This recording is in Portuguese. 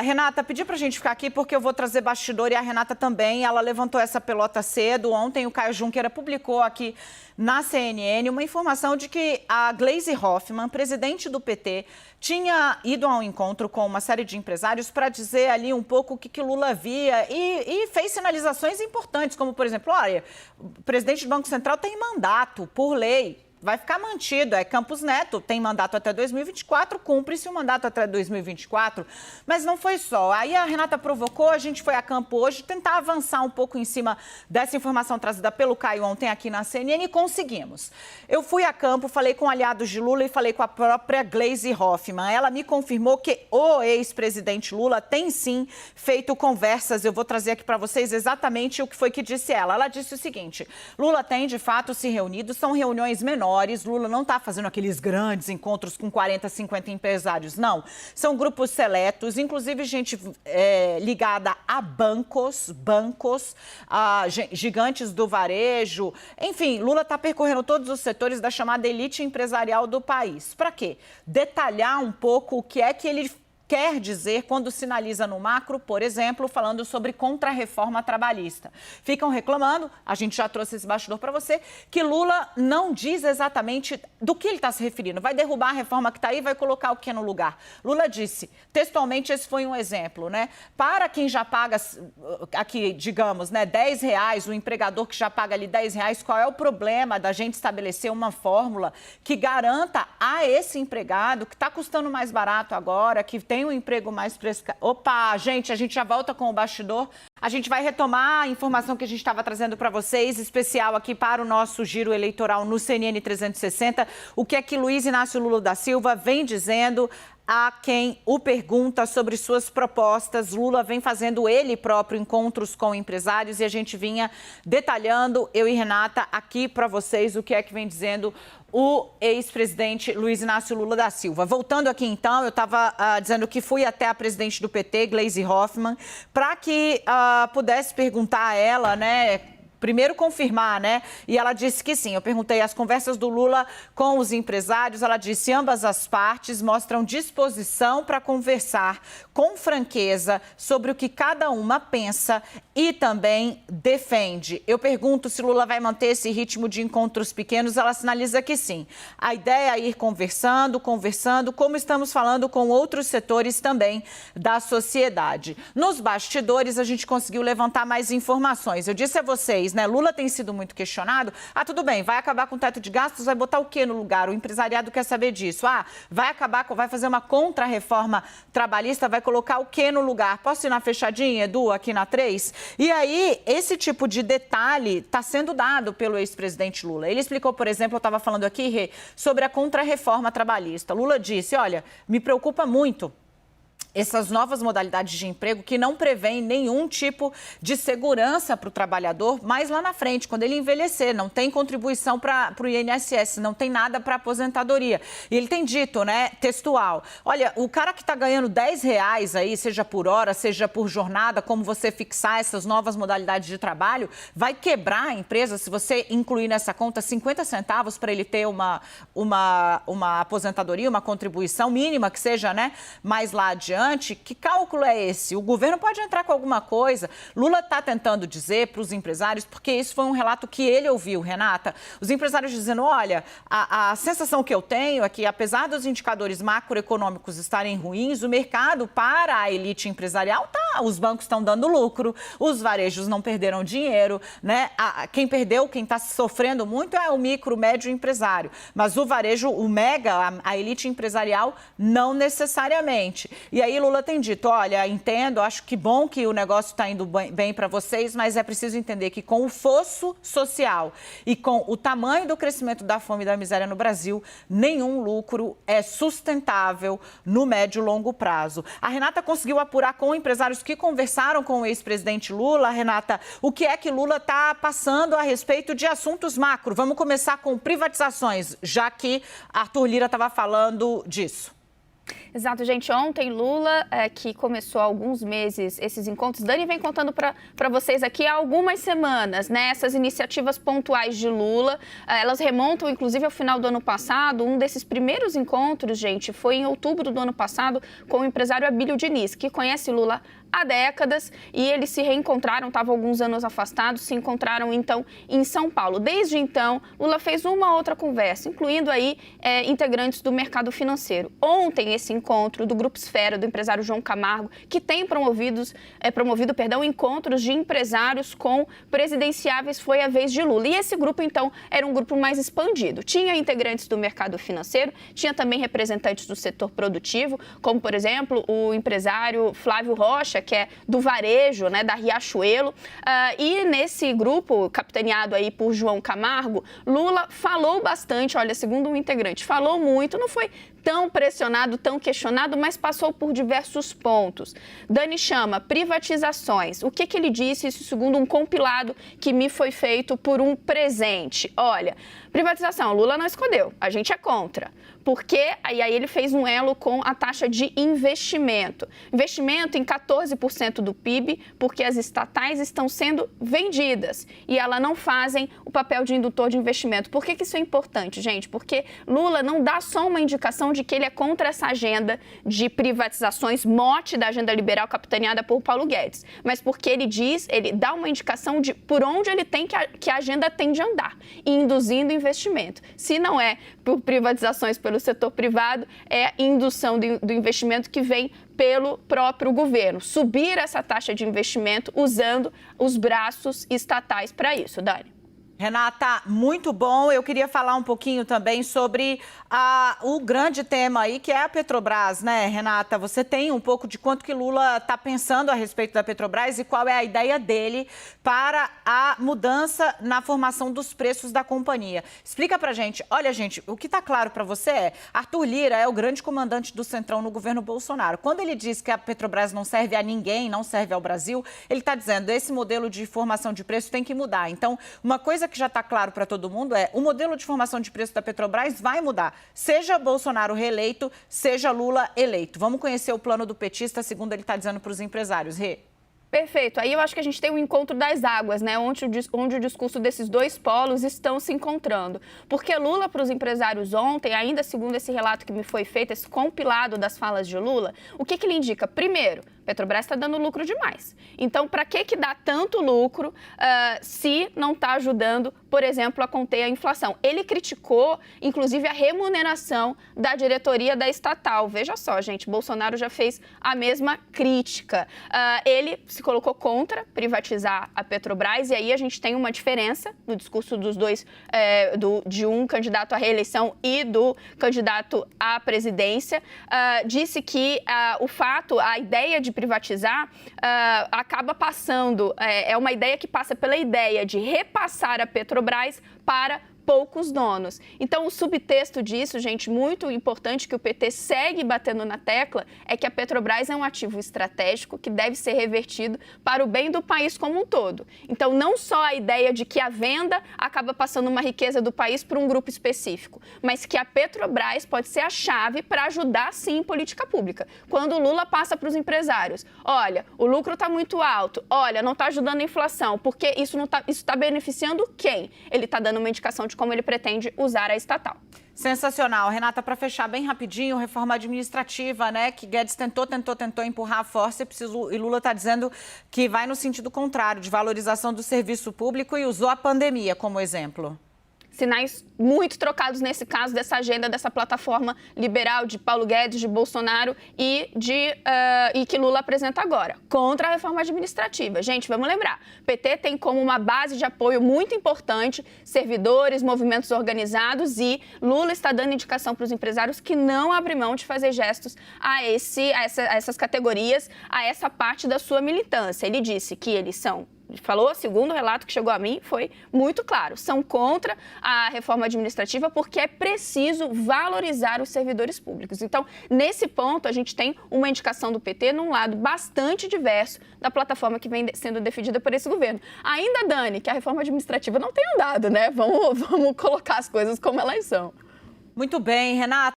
Renata, pedi para a gente ficar aqui porque eu vou trazer bastidor e a Renata também. Ela levantou essa pelota cedo. Ontem o Caio Junqueira publicou aqui na CNN uma informação de que a Gleisi Hoffmann, presidente do PT, tinha ido a um encontro com uma série de empresários para dizer ali um pouco o que Lula via e fez sinalizações importantes, como, por exemplo, olha, o presidente do Banco Central tem mandato por lei. Vai ficar mantido, é Campos Neto, tem mandato até 2024, cumpre-se o mandato até 2024, mas não foi só. Aí a Renata provocou, a gente foi a campo hoje tentar avançar um pouco em cima dessa informação trazida pelo Caio ontem aqui na CNN e conseguimos. Eu fui a campo, falei com aliados de Lula e falei com a própria Gleisi Hoffmann. Ela me confirmou que o ex-presidente Lula tem sim feito conversas. Eu vou trazer aqui para vocês exatamente o que foi que disse ela. Ela disse o seguinte: Lula tem de fato se reunido, são reuniões menores. Lula não está fazendo aqueles grandes encontros com 40, 50 empresários, não. São grupos seletos, inclusive gente ligada a bancos, a gigantes do varejo. Enfim, Lula está percorrendo todos os setores da chamada elite empresarial do país. Para quê? Detalhar um pouco o que é que ele quer dizer quando sinaliza no macro, por exemplo, falando sobre contra-reforma trabalhista. Ficam reclamando, a gente já trouxe esse bastidor para você, que Lula não diz exatamente do que ele está se referindo. Vai derrubar a reforma que está aí, vai colocar o que no lugar. Lula disse, textualmente, esse foi um exemplo, né? Para quem já paga, aqui, digamos, né, R$10, o empregador que já paga ali R$10, qual é o problema da gente estabelecer uma fórmula que garanta a esse empregado, que está custando mais barato agora, que tem um emprego mais precário. Opa, gente, a gente já volta com o bastidor. A gente vai retomar a informação que a gente estava trazendo para vocês, especial aqui para o nosso giro eleitoral no CNN 360. O que é que Luiz Inácio Lula da Silva vem dizendo a quem o pergunta sobre suas propostas. Lula vem fazendo ele próprio encontros com empresários e a gente vinha detalhando, eu e Renata, aqui para vocês o que é que vem dizendo o ex-presidente Luiz Inácio Lula da Silva. Voltando aqui então, eu estava dizendo que fui até a presidente do PT, Gleisi Hoffmann, para que pudesse perguntar a ela, né? Primeiro confirmar, né? E ela disse que sim. Eu perguntei as conversas do Lula com os empresários. Ela disse ambas as partes mostram disposição para conversar com franqueza sobre o que cada uma pensa e também defende. Eu pergunto se Lula vai manter esse ritmo de encontros pequenos. Ela sinaliza que sim. A ideia é ir conversando, como estamos falando com outros setores também da sociedade. Nos bastidores, a gente conseguiu levantar mais informações. Eu disse a vocês, né? Lula tem sido muito questionado. Tudo bem, vai acabar com o teto de gastos, vai botar o quê no lugar? O empresariado quer saber disso. Vai fazer uma contra-reforma trabalhista, vai colocar o quê no lugar? Posso ir na fechadinha, Edu, aqui na 3? E aí, esse tipo de detalhe está sendo dado pelo ex-presidente Lula. Ele explicou, por exemplo, eu estava falando aqui, Rê, sobre a contra-reforma trabalhista. Lula disse, olha, me preocupa muito essas novas modalidades de emprego que não prevêem nenhum tipo de segurança para o trabalhador, mas lá na frente, quando ele envelhecer, não tem contribuição para o INSS, não tem nada para aposentadoria. E ele tem dito, né, textual, olha, o cara que está ganhando R$10 aí, seja por hora, seja por jornada, como você fixar essas novas modalidades de trabalho, vai quebrar a empresa se você incluir nessa conta 50 centavos para ele ter uma aposentadoria, uma contribuição mínima que seja, né, mais lá adiante. Que cálculo é esse? O governo pode entrar com alguma coisa. Lula está tentando dizer para os empresários, porque isso foi um relato que ele ouviu, Renata, os empresários dizendo, olha, a sensação que eu tenho é que, apesar dos indicadores macroeconômicos estarem ruins, o mercado para a elite empresarial os bancos estão dando lucro, os varejos não perderam dinheiro, né? Quem perdeu, quem está sofrendo muito é o micro, médio empresário, mas o varejo, o mega, a elite empresarial, não necessariamente. E aí Lula tem dito, olha, entendo, acho que bom que o negócio está indo bem para vocês, mas é preciso entender que com o fosso social e com o tamanho do crescimento da fome e da miséria no Brasil, nenhum lucro é sustentável no médio e longo prazo. A Renata conseguiu apurar com empresários que conversaram com o ex-presidente Lula. Renata, o que é que Lula está passando a respeito de assuntos macro? Vamos começar com privatizações, já que Arthur Lira estava falando disso. Exato, gente. Ontem, Lula, que começou há alguns meses esses encontros, Dani vem contando para vocês aqui há algumas semanas, né? Essas iniciativas pontuais de Lula, elas remontam, inclusive, ao final do ano passado. Um desses primeiros encontros, gente, foi em outubro do ano passado com o empresário Abílio Diniz, que conhece Lula há décadas, e eles se reencontraram, estavam alguns anos afastados, se encontraram então em São Paulo. Desde então, Lula fez uma outra conversa, incluindo aí integrantes do mercado financeiro. Ontem, esse encontro do Grupo Esfera, do empresário João Camargo, que tem promovido encontros de empresários com presidenciáveis, foi a vez de Lula. E esse grupo, então, era um grupo mais expandido. Tinha integrantes do mercado financeiro, tinha também representantes do setor produtivo, como, por exemplo, o empresário Flávio Rocha, que é do varejo, né, da Riachuelo. E nesse grupo, capitaneado aí por João Camargo, Lula falou bastante, olha, segundo um integrante, falou muito, não foi tão pressionado, tão questionado, mas passou por diversos pontos. Dani chama privatizações. O que ele disse, isso segundo um compilado que me foi feito por um presente. Olha, privatização, Lula não escondeu, a gente é contra. Porque aí ele fez um elo com a taxa de investimento. Investimento em 14% do PIB, porque as estatais estão sendo vendidas e elas não fazem o papel de indutor de investimento. Por que isso é importante, gente? Porque Lula não dá só uma indicação de que ele é contra essa agenda de privatizações, mote da agenda liberal capitaneada por Paulo Guedes, mas porque ele dá uma indicação de por onde ele tem que a agenda tende a andar, induzindo investimento. Se não é por privatizações pelo setor privado, é indução do investimento que vem pelo próprio governo. Subir essa taxa de investimento usando os braços estatais para isso, Dani. Renata, muito bom. Eu queria falar um pouquinho também sobre o grande tema aí, que é a Petrobras, né, Renata? Você tem um pouco de quanto que Lula está pensando a respeito da Petrobras e qual é a ideia dele para a mudança na formação dos preços da companhia. Explica pra gente. Olha, gente, o que está claro para você é Arthur Lira é o grande comandante do Centrão no governo Bolsonaro. Quando ele diz que a Petrobras não serve a ninguém, não serve ao Brasil, ele está dizendo esse modelo de formação de preço tem que mudar. Então, uma coisa que já está claro para todo mundo é o modelo de formação de preço da Petrobras vai mudar, seja Bolsonaro reeleito, seja Lula eleito. Vamos conhecer o plano do petista, segundo ele está dizendo para os empresários. Rê. Perfeito. Aí eu acho que a gente tem um encontro das águas, né? Onde o discurso desses dois polos estão se encontrando. Porque Lula, para os empresários ontem, ainda segundo esse relato que me foi feito, esse compilado das falas de Lula, o que ele indica? Primeiro, Petrobras está dando lucro demais. Então, para que dá tanto lucro se não está ajudando, por exemplo, a conter a inflação? Ele criticou, inclusive, a remuneração da diretoria da estatal. Veja só, gente, Bolsonaro já fez a mesma crítica. Ele se colocou contra privatizar a Petrobras e aí a gente tem uma diferença no discurso dos dois, de um candidato à reeleição e do candidato à presidência. Disse que a ideia de privatizar acaba passando, é uma ideia que passa pela ideia de repassar a Petrobras para poucos donos. Então, o subtexto disso, gente, muito importante, que o PT segue batendo na tecla, é que a Petrobras é um ativo estratégico que deve ser revertido para o bem do país como um todo. Então, não só a ideia de que a venda acaba passando uma riqueza do país para um grupo específico, mas que a Petrobras pode ser a chave para ajudar, sim, em política pública. Quando o Lula passa para os empresários, olha, o lucro está muito alto, olha, não está ajudando a inflação, porque isso está beneficiando quem? Ele está dando uma indicação de como ele pretende usar a estatal. Sensacional. Renata, para fechar bem rapidinho, reforma administrativa, né, que Guedes tentou empurrar a força e Lula está dizendo que vai no sentido contrário, de valorização do serviço público e usou a pandemia como exemplo. Sinais muito trocados nesse caso dessa agenda, dessa plataforma liberal de Paulo Guedes, de Bolsonaro e que Lula apresenta agora, contra a reforma administrativa. Gente, vamos lembrar, PT tem como uma base de apoio muito importante servidores, movimentos organizados e Lula está dando indicação para os empresários que não abrem mão de fazer gestos a essas categorias, a essa parte da sua militância. Ele disse que eles são, falou, segundo o relato que chegou a mim, foi muito claro, são contra a reforma administrativa porque é preciso valorizar os servidores públicos. Então, nesse ponto, a gente tem uma indicação do PT num lado bastante diverso da plataforma que vem sendo defendida por esse governo. Ainda, Dani, que a reforma administrativa não tem andado, né? Vamos colocar as coisas como elas são. Muito bem, Renata.